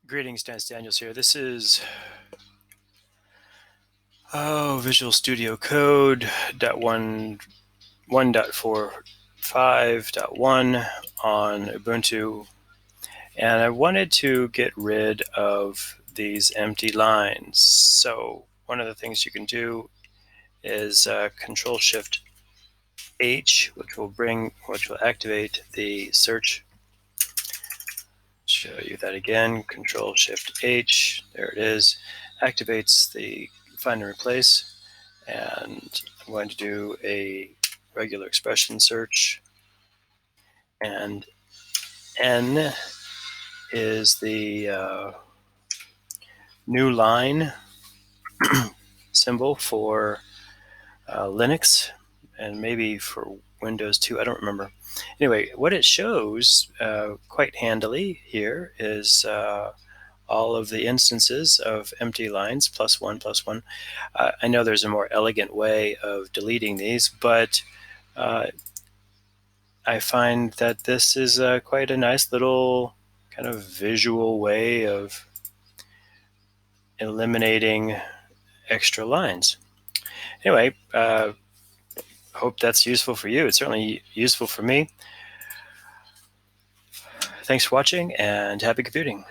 Greetings, Daniels here. This is Visual Studio Code 1.45.1 on Ubuntu, and I wanted to get rid of these empty lines. So one of the things you can do is Control Shift H, which will activate the search. Show you that again. Control Shift H, there it is, activates the find and replace, and I'm going to do a regular expression search, and N is the new line symbol for Linux, and maybe for Windows too, I don't remember. Anyway, what it shows quite handily here is all of the instances of empty lines, +1, +1. I know there's a more elegant way of deleting these, but I find that this is quite a nice little kind of visual way of eliminating extra lines. Anyway, hope that's useful for you. It's certainly useful for me. Thanks for watching, and happy computing.